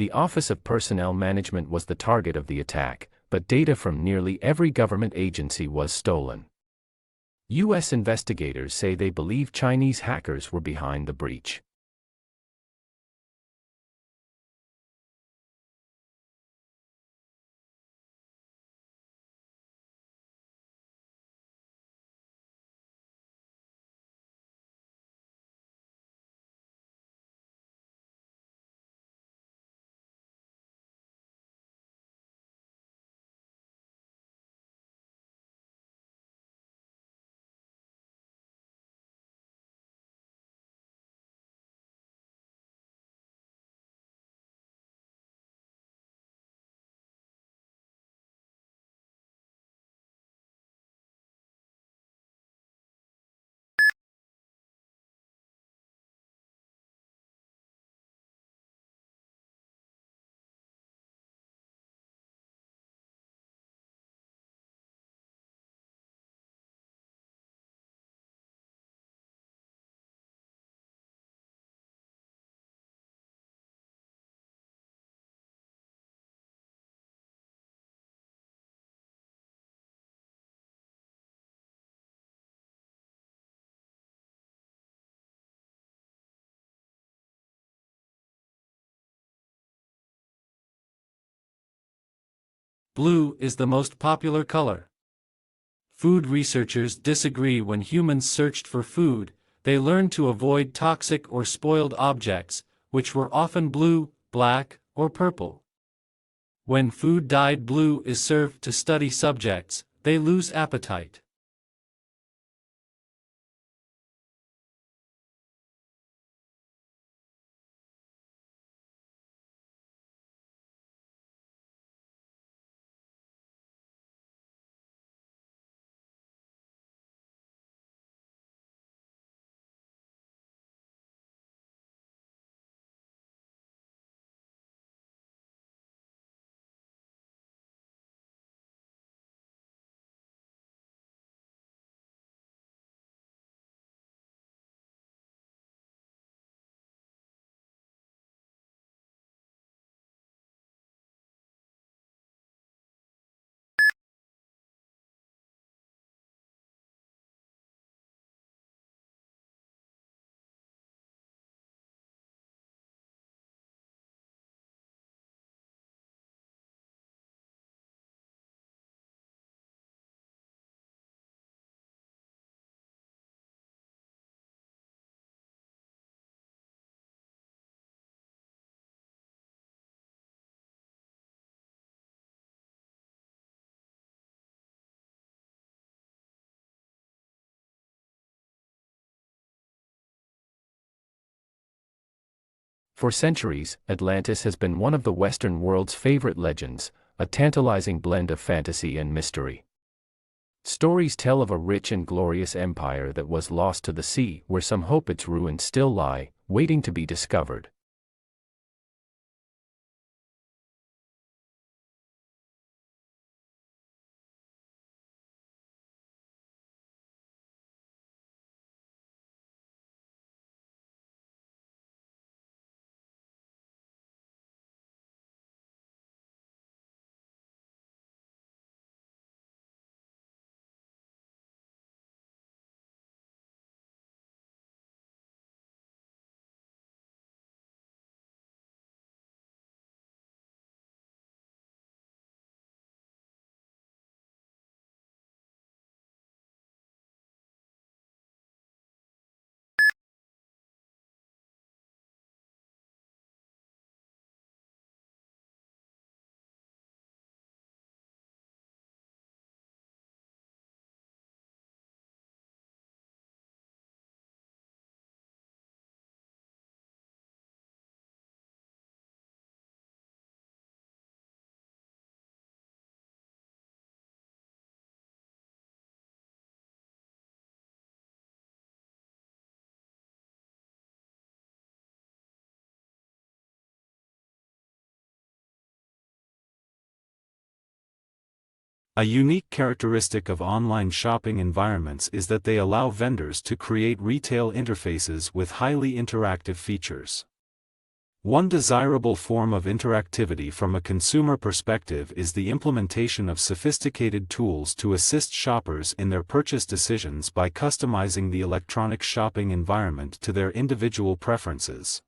The Office of Personnel Management was the target of the attack, but data from nearly every government agency was stolen. U.S. investigators say they believe Chinese hackers were behind the breach. Blue is the most popular color. Food researchers disagree. When humans searched for food, they learned to avoid toxic or spoiled objects, which were often blue, black, or purple. When food dyed blue is served to study subjects, they lose appetite. For centuries, Atlantis has been one of the Western world's favorite legends, a tantalizing blend of fantasy and mystery. Stories tell of a rich and glorious empire that was lost to the sea, where some hope its ruins still lie, waiting to be discovered. A unique characteristic of online shopping environments is that they allow vendors to create retail interfaces with highly interactive features. One desirable form of interactivity from a consumer perspective is the implementation of sophisticated tools to assist shoppers in their purchase decisions by customizing the electronic shopping environment to their individual preferences.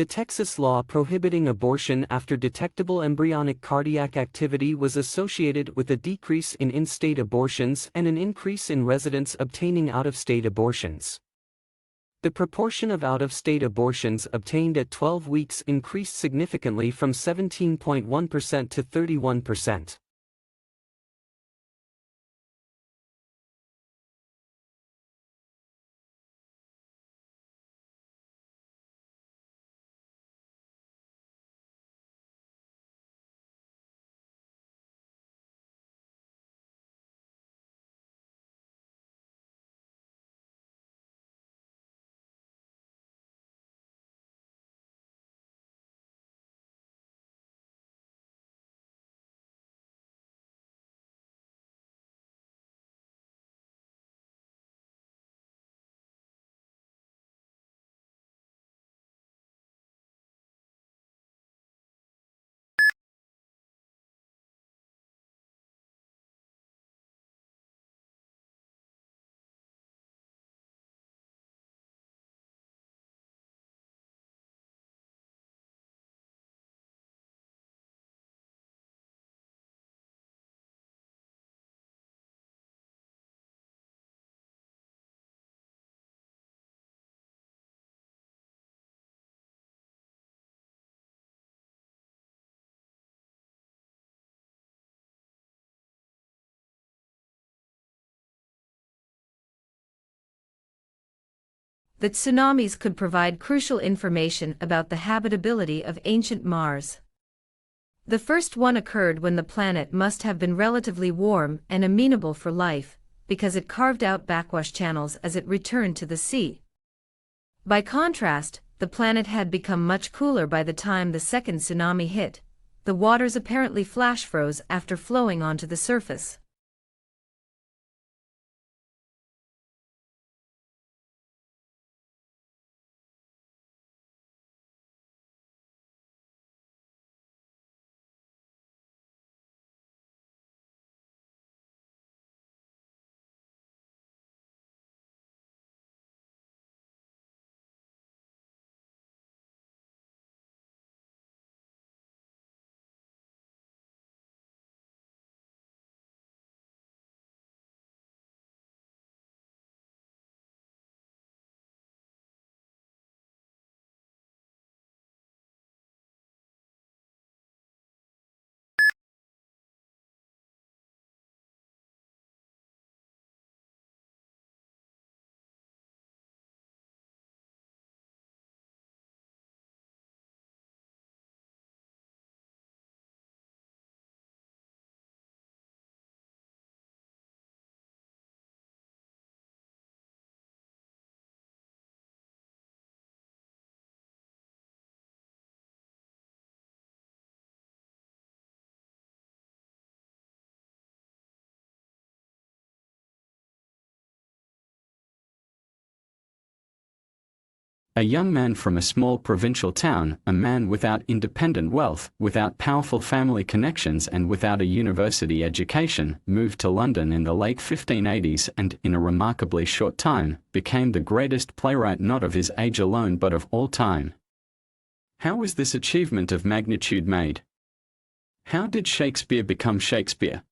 The Texas law prohibiting abortion after detectable embryonic cardiac activity was associated with a decrease in in-state abortions and an increase in residents obtaining out-of-state abortions. The proportion of out-of-state abortions obtained at 12 weeks increased significantly from 17.1% to 31%. That tsunamis could provide crucial information about the habitability of ancient Mars. The first one occurred when the planet must have been relatively warm and amenable for life, because it carved out backwash channels as it returned to the sea. By contrast, the planet had become much cooler by the time the second tsunami hit. The waters apparently flash froze after flowing onto the surface. A young man from a small provincial town, a man without independent wealth, without powerful family connections and without a university education, moved to London in the late 1580s and, in a remarkably short time, became the greatest playwright not of his age alone but of all time. How was this achievement of magnitude made? How did Shakespeare become Shakespeare?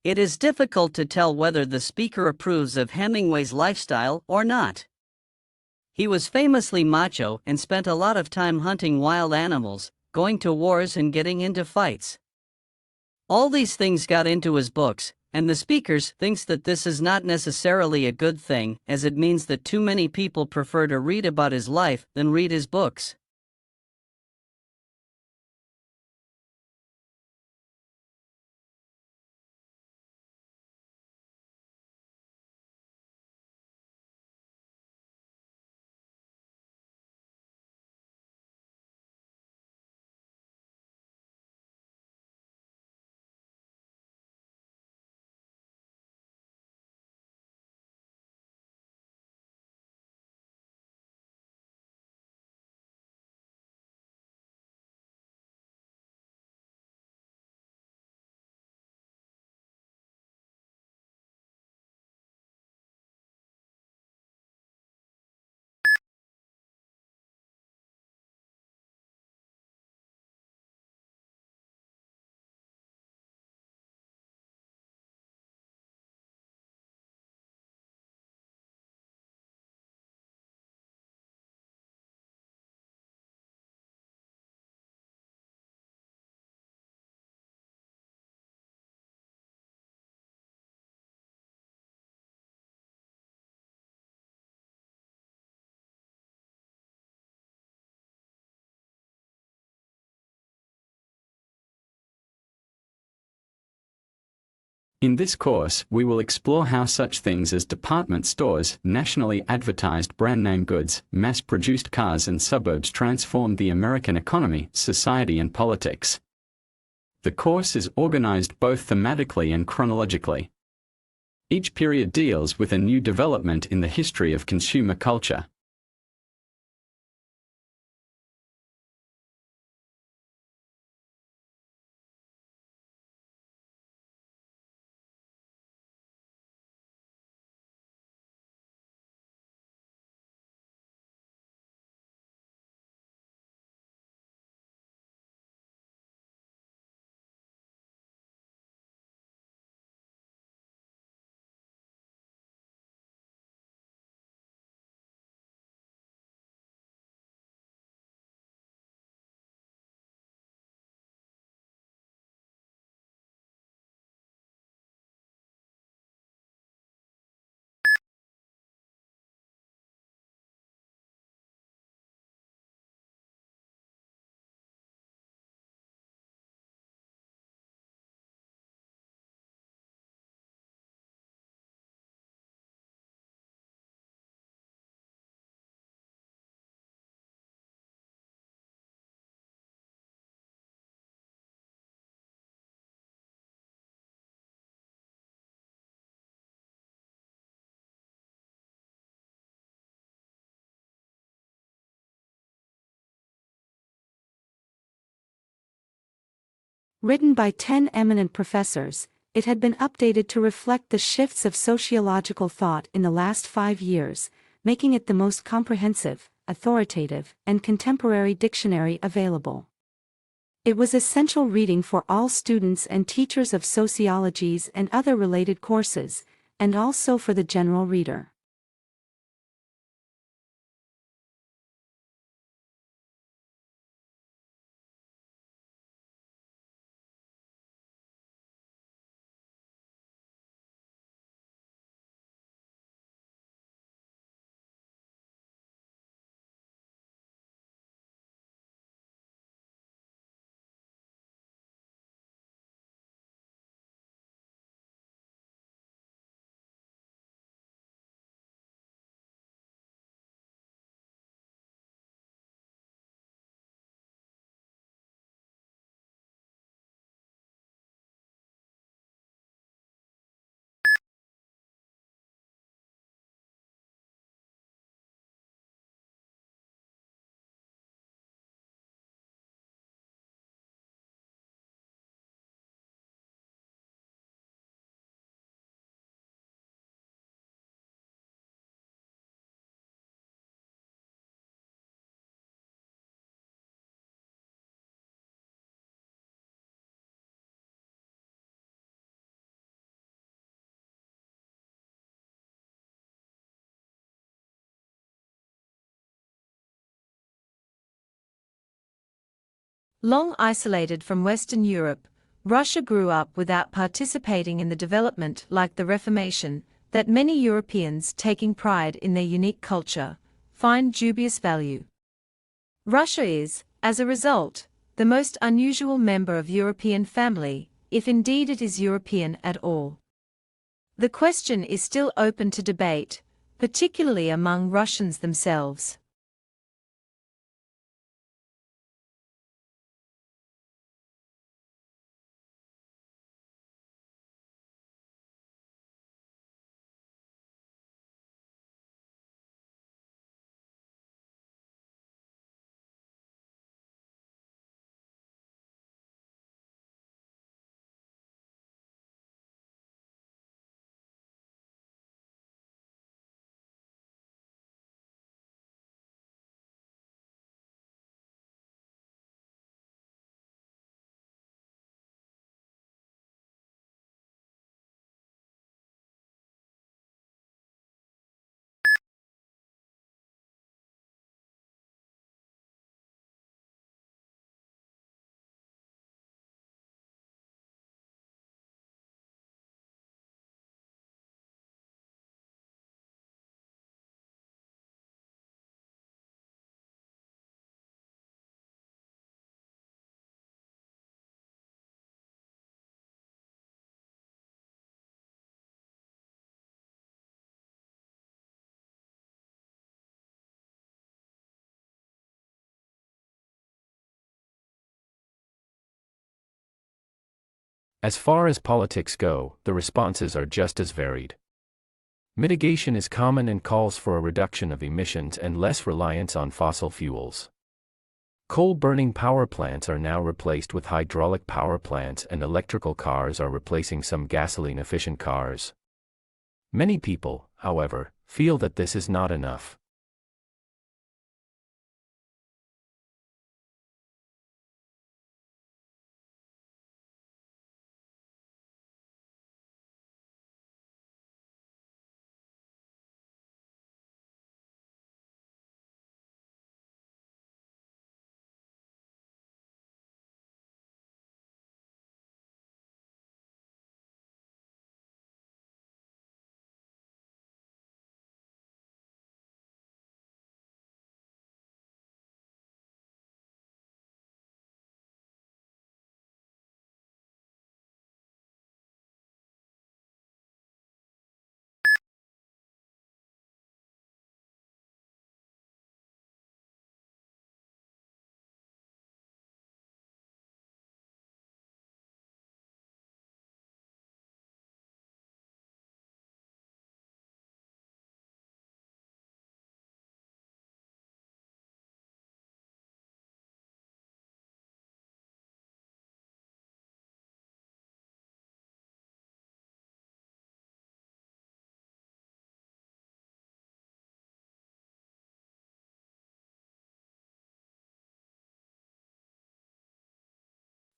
It is difficult to tell whether the speaker approves of Hemingway's lifestyle or not. He was famously macho and spent a lot of time hunting wild animals, going to wars and getting into fights. All these things got into his books, and the speaker thinks that this is not necessarily a good thing, as it means that too many people prefer to read about his life than read his books. In this course, we will explore how such things as department stores, nationally advertised brand-name goods, mass-produced cars and suburbs transformed the American economy, society and politics. The course is organized both thematically and chronologically. Each period deals with a new development in the history of consumer culture. Written by 10 eminent professors, it had been updated to reflect the shifts of sociological thought in the last 5 years, making it the most comprehensive, authoritative, and contemporary dictionary available. It was essential reading for all students and teachers of sociologies and other related courses, and also for the general reader. Long isolated from Western Europe, Russia grew up without participating in the development like the Reformation, that many Europeans taking pride in their unique culture, find dubious value. Russia is, as a result, the most unusual member of European family, if indeed it is European at all. The question is still open to debate, particularly among Russians themselves. As far as politics go, the responses are just as varied. Mitigation is common and calls for a reduction of emissions and less reliance on fossil fuels. Coal-burning power plants are now replaced with hydraulic power plants, and electrical cars are replacing some gasoline-efficient cars. Many people, however, feel that this is not enough.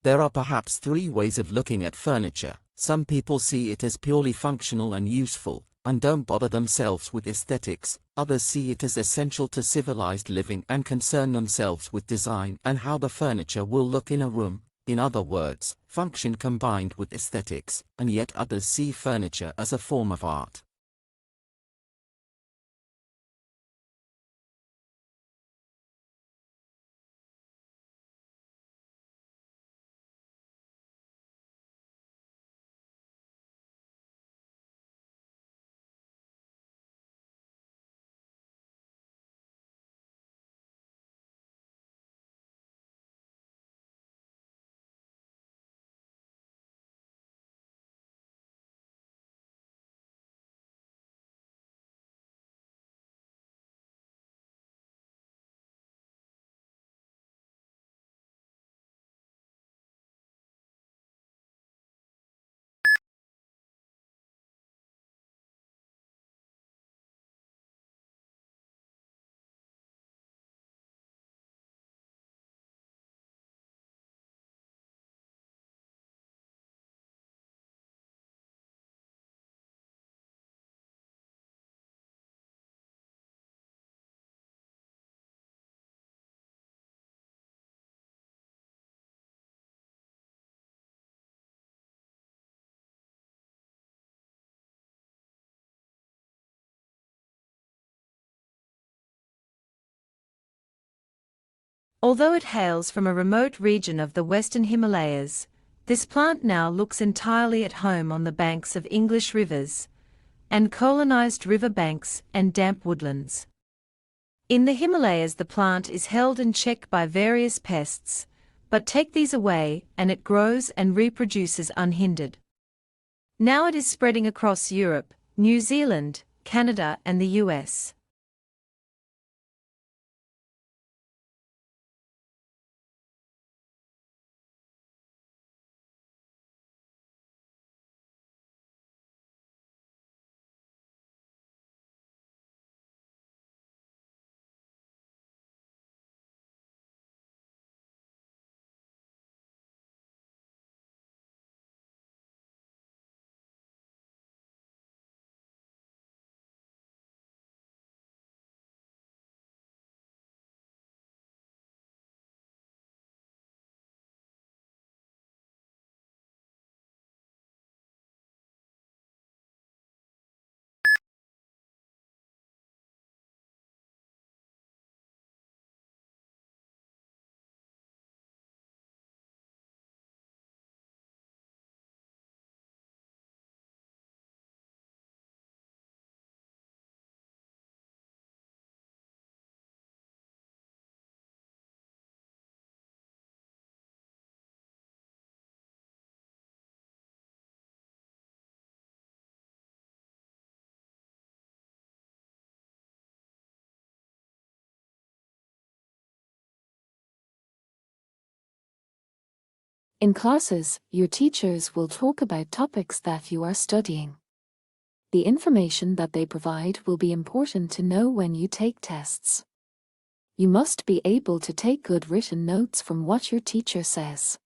There are perhaps three ways of looking at furniture. Some people see it as purely functional and useful, and don't bother themselves with aesthetics. Others see it as essential to civilized living and concern themselves with design and how the furniture will look in a room. In other words, function combined with aesthetics, and yet others see furniture as a form of art. Although it hails from a remote region of the Western Himalayas, this plant now looks entirely at home on the banks of English rivers, and colonized river banks and damp woodlands. In the Himalayas the plant is held in check by various pests, but take these away and it grows and reproduces unhindered. Now it is spreading across Europe, New Zealand, Canada and the US. In classes, your teachers will talk about topics that you are studying. The information that they provide will be important to know when you take tests. You must be able to take good written notes from what your teacher says.